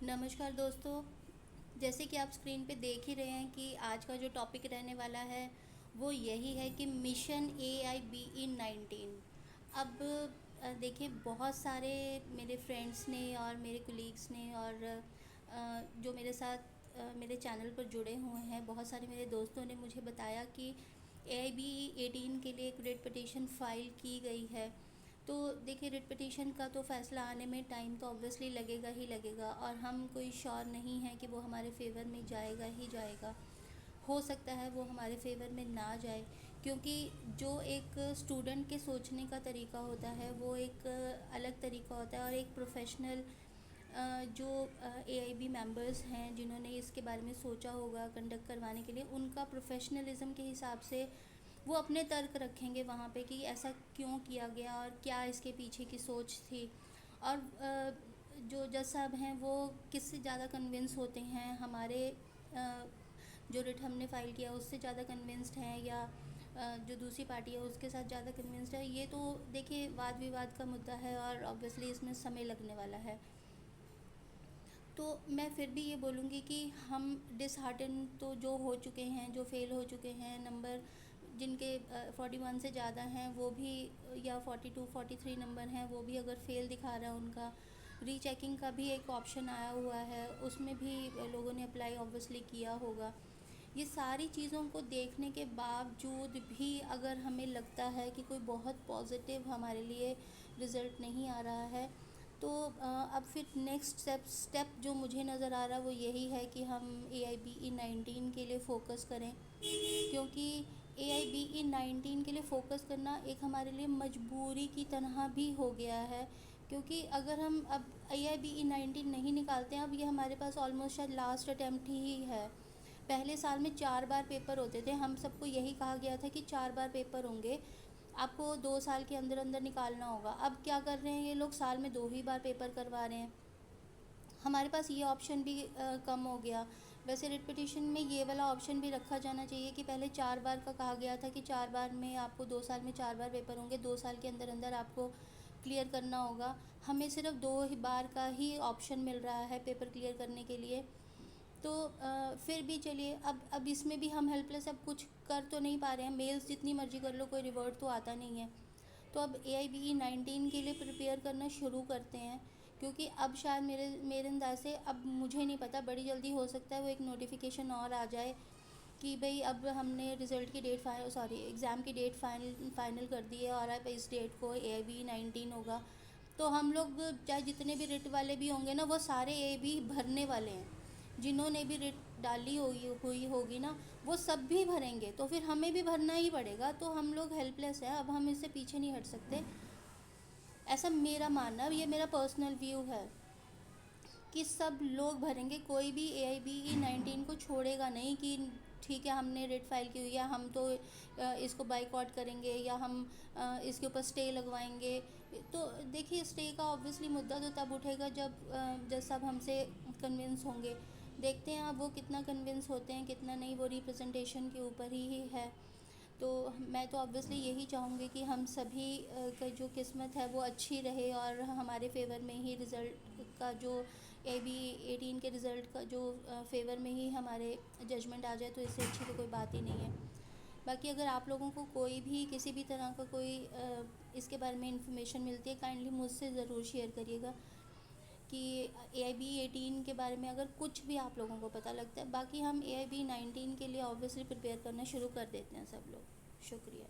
नमस्कार दोस्तों। जैसे कि आप स्क्रीन पे देख ही रहे हैं कि आज का जो टॉपिक रहने वाला है वो यही है कि मिशन AIBE-19। अब देखिए, बहुत सारे मेरे फ्रेंड्स ने और मेरे कोलीग्स ने और जो मेरे साथ मेरे चैनल पर जुड़े हुए हैं, बहुत सारे मेरे दोस्तों ने मुझे बताया कि AIBE-18 के लिए एक रिट पिटीशन फ़ाइल की गई है। तो देखिए, रिट पिटीशन का तो फ़ैसला आने में टाइम तो ऑब्वियसली लगेगा ही लगेगा, और हम कोई श्योर नहीं है कि वो हमारे फेवर में जाएगा ही जाएगा। हो सकता है वो हमारे फेवर में ना जाए, क्योंकि जो एक स्टूडेंट के सोचने का तरीका होता है वो एक अलग तरीका होता है, और एक प्रोफेशनल जो AIB मेंबर्स हैं जिन्होंने इसके बारे में सोचा होगा कंडक्ट करवाने के लिए, उनका प्रोफेशनलिज्म के हिसाब से वो अपने तर्क रखेंगे वहाँ पे कि ऐसा क्यों किया गया और क्या इसके पीछे की सोच थी। और जो जज साहब हैं वो किससे ज़्यादा कन्विंस होते हैं, हमारे जो रिट हमने फ़ाइल किया उससे ज़्यादा कन्विंस्ड हैं, या जो दूसरी पार्टी है उसके साथ ज़्यादा कन्विंस्ड है। ये तो देखिए वाद विवाद का मुद्दा है, और ऑब्वियसली इसमें समय लगने वाला है। तो मैं फिर भी ये बोलूँगी कि हम डिसहार्टन तो जो हो चुके हैं, जो फ़ेल हो चुके हैं, नंबर जिनके 41 से ज़्यादा हैं वो भी, या 42 43 नंबर हैं वो भी अगर फ़ेल दिखा रहा है उनका, रीचेकिंग का भी एक ऑप्शन आया हुआ है, उसमें भी लोगों ने अप्लाई ऑब्वियसली किया होगा। ये सारी चीज़ों को देखने के बावजूद भी अगर हमें लगता है कि कोई बहुत पॉजिटिव हमारे लिए रिज़ल्ट नहीं आ रहा है, तो अब फिर नेक्स्ट स्टेप जो मुझे नज़र आ रहा है वो यही है कि हम AIBE-19 के लिए फ़ोकस करें, क्योंकि AIBE-19 के लिए फ़ोकस करना एक हमारे लिए मजबूरी की तरह भी हो गया है। क्योंकि अगर हम अब AIBE-19 नहीं निकालते हैं, अब ये हमारे पास ऑलमोस्ट शायद लास्ट अटैम्प्ट ही है। पहले साल में 4 बार पेपर होते थे, हम सबको यही कहा गया था कि 4 बार पेपर होंगे, आपको 2 साल के अंदर अंदर निकालना होगा। अब क्या कर रहे हैं ये लोग, साल में 2 ही बार पेपर करवा रहे हैं। हमारे पास ये ऑप्शन भी कम हो गया। वैसे रिट पिटीशन में ये वाला ऑप्शन भी रखा जाना चाहिए कि पहले 4 बार का कहा गया था कि 4 बार में आपको 2 साल में 4 बार पेपर होंगे, 2 साल के अंदर अंदर आपको क्लियर करना होगा। हमें सिर्फ 2 ही बार का ही ऑप्शन मिल रहा है पेपर क्लियर करने के लिए। तो फिर भी चलिए, अब इसमें भी हम हेल्पलेस, अब कुछ कर तो नहीं पा रहे हैं, मेल्स जितनी मर्जी कर लो कोई रिवर्ट तो आता नहीं है। तो अब AIBE-19 के लिए प्रिपेयर करना शुरू करते हैं, क्योंकि अब शायद मेरे मेरे अंदाज से, अब मुझे नहीं पता, बड़ी जल्दी हो सकता है वो एक नोटिफिकेशन और आ जाए कि भाई अब हमने रिज़ल्ट की डेट एग्ज़ाम की डेट फाइनल कर दी है, और अब इस डेट को AIBE-19 होगा। तो हम लोग चाहे जितने भी रिट वाले भी होंगे ना, वो सारे AIB भरने वाले हैं, जिन्होंने भी रिट डाली हुई होगी ना, वो सब भी भरेंगे, तो फिर हमें भी भरना ही पड़ेगा। तो हम लोग हेल्पलेस हैं, अब हम इससे पीछे नहीं हट सकते। ऐसा मेरा मानना, ये मेरा पर्सनल व्यू है कि सब लोग भरेंगे, कोई भी AIBE-19 को छोड़ेगा नहीं कि ठीक है हमने रेट फाइल की हुई है, हम तो इसको बाइकआउट करेंगे, या हम इसके ऊपर स्टे लगवाएंगे। तो देखिए, स्टे का ऑब्वियसली मुद्दा तो तब उठेगा जब सब हमसे कन्विंस होंगे। देखते हैं अब वो कितना कन्विंस होते हैं कितना नहीं, वो रिप्रेजेंटेशन के ऊपर ही है। तो मैं तो ऑब्वियसली यही चाहूँगी कि हम सभी का जो किस्मत है वो अच्छी रहे, और हमारे फेवर में ही रिज़ल्ट का जो AIBE-18 के रिज़ल्ट का जो फेवर में ही हमारे जजमेंट आ जाए, तो इससे अच्छी तो कोई बात ही नहीं है। बाकी अगर आप लोगों को कोई भी किसी भी तरह का कोई इसके बारे में इंफॉर्मेशन मिलती है, काइंडली मुझसे ज़रूर शेयर करिएगा कि AIBE-18 के बारे में अगर कुछ भी आप लोगों को पता लगता है। बाकी हम AIBE-19 के लिए ऑब्वियसली प्रिपेयर करना शुरू कर देते हैं सब लोग। शुक्रिया।